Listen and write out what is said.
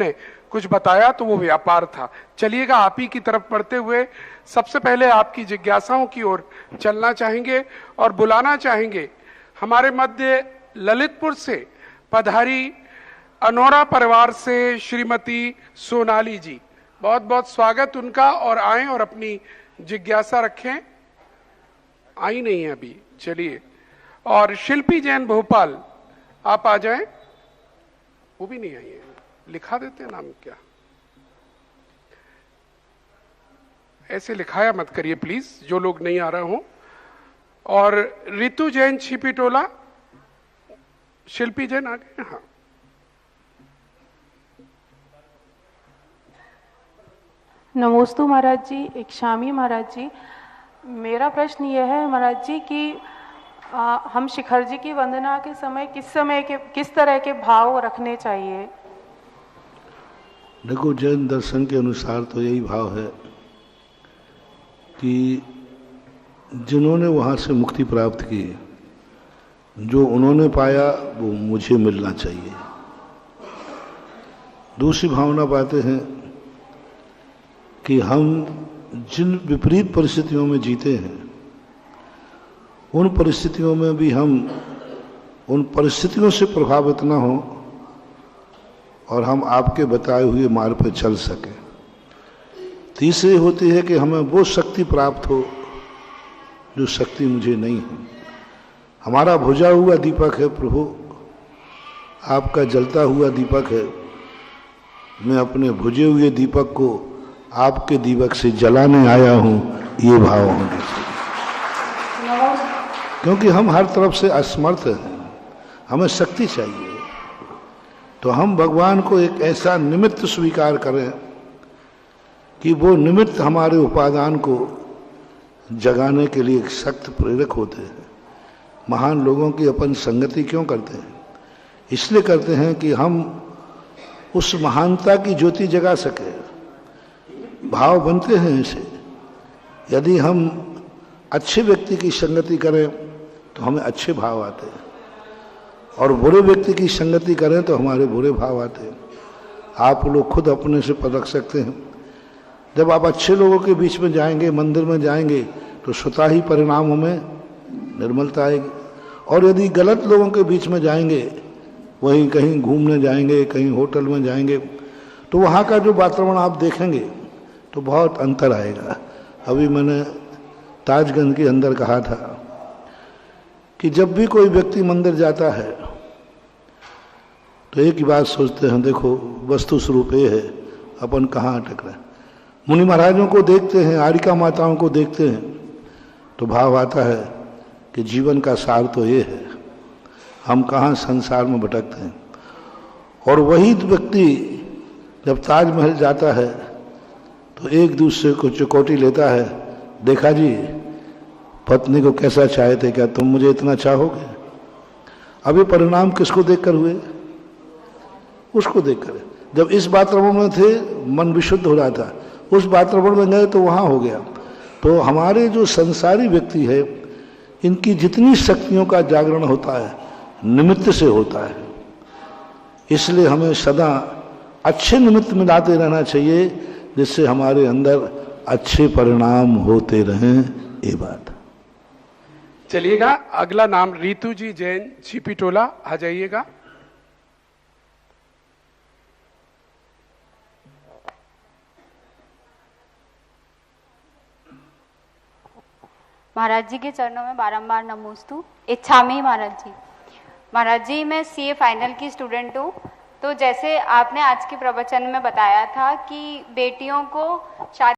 ने कुछ बताया तो वो व्यापार था। चलिएगा, आप ही की तरफ बढ़ते हुए सबसे पहले आपकी जिज्ञासाओं की ओर चलना चाहेंगे और बुलाना चाहेंगे हमारे मध्य ललितपुर से पधारी अनोरा परिवार से श्रीमती सोनाली जी। बहुत बहुत स्वागत उनका, और आएं और अपनी जिज्ञासा रखें। आई नहीं है अभी, चलिए। और शिल्पी जैन भोपाल, आप आ जाएं। वो भी नहीं आई है, लिखा देते हैं नाम क्या, ऐसे लिखाया मत करिए प्लीज, जो लोग नहीं आ रहे हो। और रितु जैन छिपीटोला, शिल्पी जैन आ गए। हाँ, नमोस्तु महाराज जी, एक शामी महाराज जी। मेरा प्रश्न यह है महाराज जी कि हम शिखर जी की वंदना के समय किस तरह के भाव रखने चाहिए? देखो, जैन दर्शन के अनुसार तो यही भाव है कि जिन्होंने वहाँ से मुक्ति प्राप्त की, जो उन्होंने पाया वो मुझे मिलना चाहिए। दूसरी भावना पाते हैं कि हम जिन विपरीत परिस्थितियों में जीते हैं, उन परिस्थितियों में भी हम उन परिस्थितियों से प्रभावित ना हो और हम आपके बताए हुए मार्ग पर चल सकें। तीसरी होती है कि हमें वो शक्ति प्राप्त हो जो शक्ति मुझे नहीं है। हमारा बुझा हुआ दीपक है प्रभु, आपका जलता हुआ दीपक है। मैं अपने बुझे हुए दीपक को आपके दीपक से जलाने आया हूं, ये भाव होना चाहिए। क्योंकि हम हर तरफ से असमर्थ हैं, हमें शक्ति चाहिए। तो हम भगवान को एक ऐसा निमित्त स्वीकार करें कि वो निमित्त हमारे उपादान को जगाने के लिए सख्त प्रेरक होते हैं। महान लोगों की अपन संगति क्यों करते हैं? इसलिए करते हैं कि हम उस महानता की ज्योति जगा सके। भाव बनते हैं ऐसे। यदि हम अच्छे व्यक्ति की संगति करें तो हमें अच्छे भाव आते हैं, और बुरे व्यक्ति की संगति करें तो हमारे बुरे भाव आते हैं। आप लोग खुद अपने से परख सकते हैं। जब आप अच्छे लोगों के बीच में जाएंगे, मंदिर में जाएंगे, तो स्वतः ही परिणामों में निर्मलता आएगी। और यदि गलत लोगों के बीच में जाएंगे, वहीं कहीं घूमने जाएंगे, कहीं होटल में जाएंगे, तो वहाँ का जो वातावरण आप देखेंगे तो बहुत अंतर आएगा। अभी मैंने ताजगंज के अंदर कहा था कि जब भी कोई व्यक्ति मंदिर जाता है तो एक ही बात सोचते हैं, देखो वस्तु स्वरूप ये है, अपन कहाँ अटक रहे हैं। मुनि महाराजों को देखते हैं, आरिका माताओं को देखते हैं, तो भाव आता है कि जीवन का सार तो ये है, हम कहाँ संसार में भटकते हैं। और वही व्यक्ति जब ताजमहल जाता है तो एक दूसरे को चुकौटी लेता है, देखा जी पत्नी को कैसा चाहते, क्या तुम मुझे इतना चाहोगे? अभी परिणाम किसको देखकर हुए? उसको देखकर। जब इस वातावरण में थे मन विशुद्ध हो रहा था, उस वातावरण में गए तो वहाँ हो गया। तो हमारे जो संसारी व्यक्ति है, इनकी जितनी शक्तियों का जागरण होता है निमित्त से होता है। इसलिए हमें सदा अच्छे निमित्त मिलाते रहना चाहिए, जिससे हमारे अंदर अच्छे परिणाम होते रहें। ये बात। चलिएगा, अगला नाम रितु जी जैन छिपीटोला, आ जाइएगा। महाराज जी के चरणों में बारंबार नमोस्तु। इच्छामी महाराज जी। महाराज जी, मैं सीए फाइनल की स्टूडेंट हूँ। तो जैसे आपने आज के प्रवचन में बताया था कि बेटियों को शादी